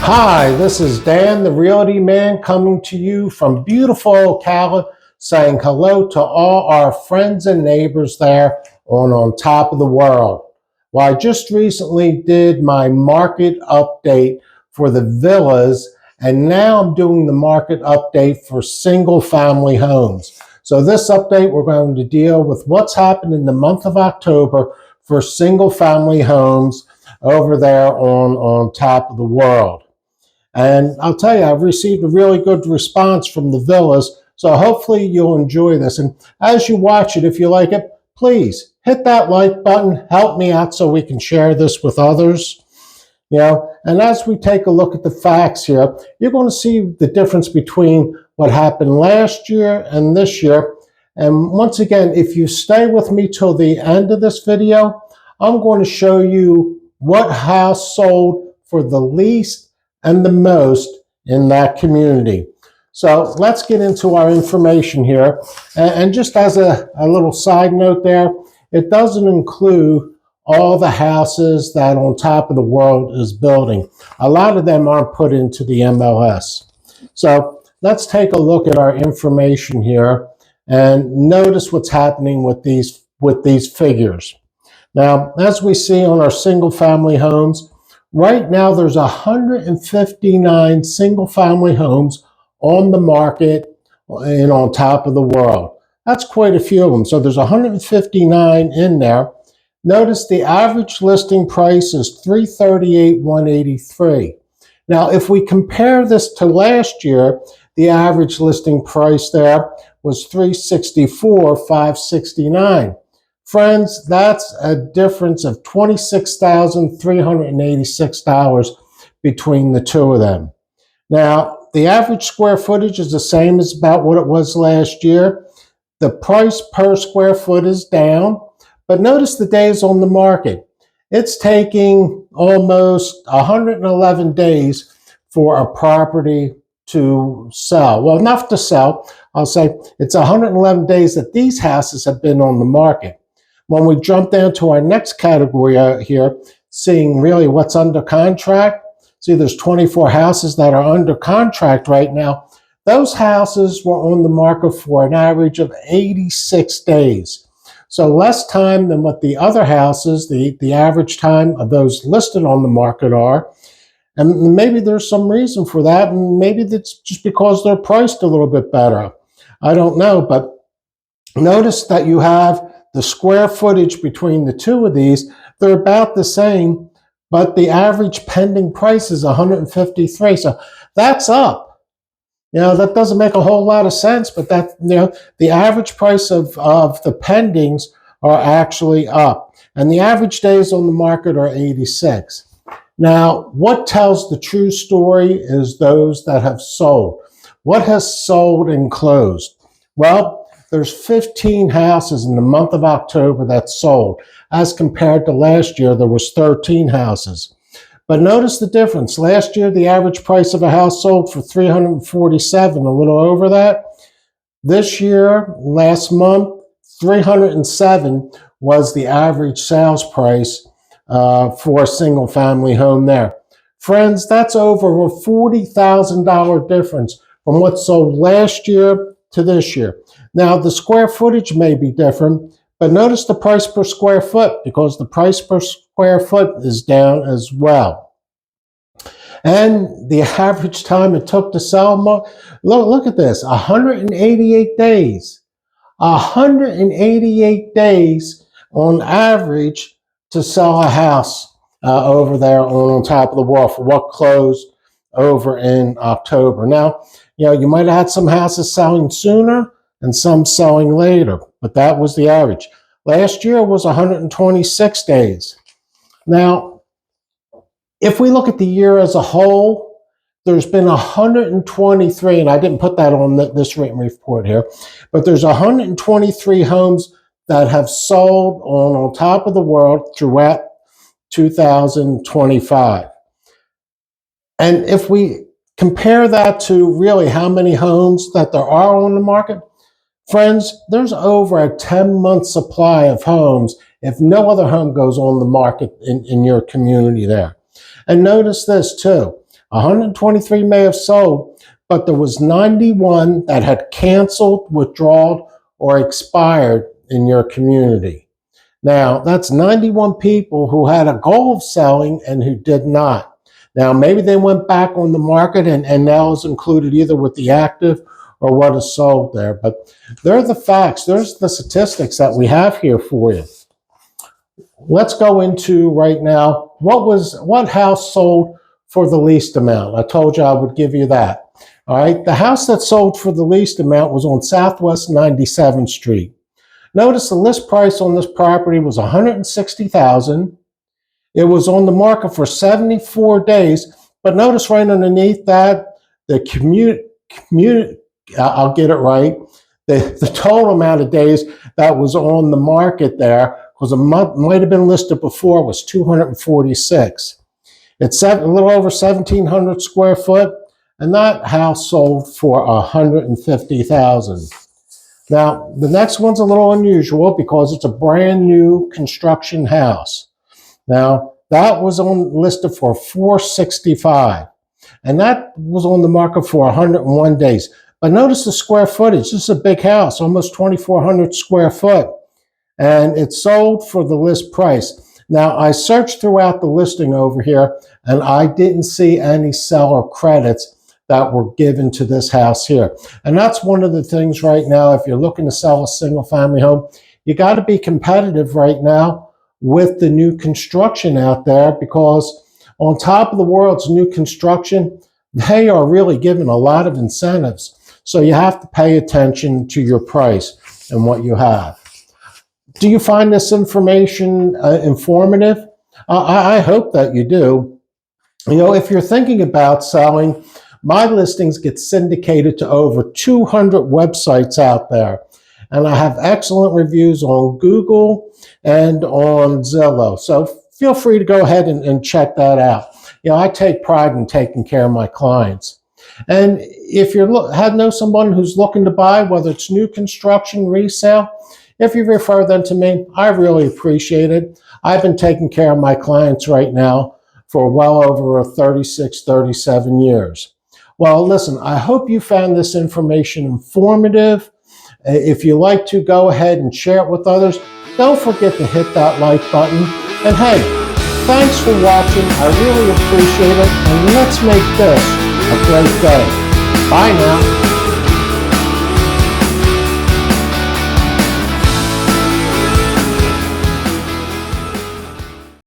Hi, this is Dan, the Realty Man, coming to you from beautiful Ocala, saying hello to all our friends and neighbors there on top of the world. Well, I just recently did my market update for the villas, and now I'm doing the market update for single family homes. So this update, we're going to deal with what's happened in the month of October for single family homes over there on top of the world. And I'll tell you, I've received a really good response from the villas, so hopefully you'll enjoy this. And as you watch it, if you like it, please hit that like button, help me out so we can share this with others. And as we take a look at the facts here, you're going to see the difference between what happened last year and this year. And once again, if you stay with me till the end of this video, I'm going to show you what house sold for the least and the most in that community. So let's get into our information here. And just as a little side note there, it doesn't include all the houses that on top of the world is building. A lot of them aren't put into the MLS. So let's take a look at our information here and notice what's happening with these figures. Now, as we see on our single family homes, right now there's 159 single family homes on the market and on top of the world. That's quite a few of them. So there's 159 in there. Notice the average listing price is $338,183. Now, if we compare this to last year, the average listing price there was $364,569. Friends, that's a difference of $26,386 between the two of them. Now, the average square footage is the same as about what it was last year. The price per square foot is down, but notice the days on the market. It's taking almost 111 days for a property to sell. Well, not to sell. I'll say it's 111 days that these houses have been on the market. When we jump down to our next category here, seeing really what's under contract, see there's 24 houses that are under contract right now. Those houses were on the market for an average of 86 days. So less time than what the other houses, the average time of those listed on the market are. And maybe there's some reason for that, and maybe that's just because they're priced a little bit better. I don't know, but notice that you have the square footage between the two of these. They're about the same, but the average pending price is 153. So that's up. That doesn't make a whole lot of sense, but the average price of the pendings are actually up. And the average days on the market are 86. Now, what tells the true story is those that have sold. What has sold and closed? Well, there's 15 houses in the month of October that sold. As compared to last year, there was 13 houses. But notice the difference. Last year, the average price of a house sold for $347, a little over that. This year, last month, $307 was the average sales price for a single family home there. Friends, that's over a $40,000 difference from what sold last year to this year. Now, the square footage may be different, but notice the price per square foot, because the price per square foot is down as well. And the average time it took to sell, look at this, 188 days. 188 days on average to sell a house over there on top of the world for what closed over in October. Now, you might have had some houses selling sooner and some selling later, but that was the average. Last year was 126 days. Now, if we look at the year as a whole, there's been 123, and I didn't put that on this written report here, but there's 123 homes that have sold on top of the world throughout 2025. And if we compare that to really how many homes that there are on the market, friends, there's over a 10-month supply of homes if no other home goes on the market in your community there. And notice this too, 123 may have sold, but there was 91 that had canceled, withdrawn, or expired in your community. Now, that's 91 people who had a goal of selling and who did not. Now, maybe they went back on the market and now is included either with the active or what is sold there. But they're the facts. There's the statistics that we have here for you. Let's go into right now, what house sold for the least amount? I told you I would give you that. All right, the house that sold for the least amount was on Southwest 97th Street. Notice the list price on this property was $160,000. It was on the market for 74 days, but notice right underneath that, the I'll get it right, the total amount of days that was on the market there, because a month might have been listed before, was 246. It's a little over 1,700 square foot, and that house sold for $150,000. Now, the next one's a little unusual because it's a brand new construction house. Now, that was listed for $465, and that was on the market for 101 days. But notice the square footage. This is a big house, almost 2,400 square foot, and it sold for the list price. Now, I searched throughout the listing over here, and I didn't see any seller credits that were given to this house here. And that's one of the things right now, if you're looking to sell a single family home, you got to be competitive right now with the new construction out there, because on top of the world's new construction, they are really giving a lot of incentives. So you have to pay attention to your price and what you have. Do you find this information informative? I hope that you do. You know, if you're thinking about selling, my listings get syndicated to over 200 websites out there. And I have excellent reviews on Google and on Zillow. So feel free to go ahead and check that out. You know, I take pride in taking care of my clients. And if you know someone who's looking to buy, whether it's new construction, resale, if you refer them to me, I really appreciate it. I've been taking care of my clients right now for well over 36, 37 years. Well, listen, I hope you found this information informative. If you like to, go ahead and share it with others. Don't forget to hit that like button. And hey, thanks for watching. I really appreciate it. And let's make this a great day. Bye now.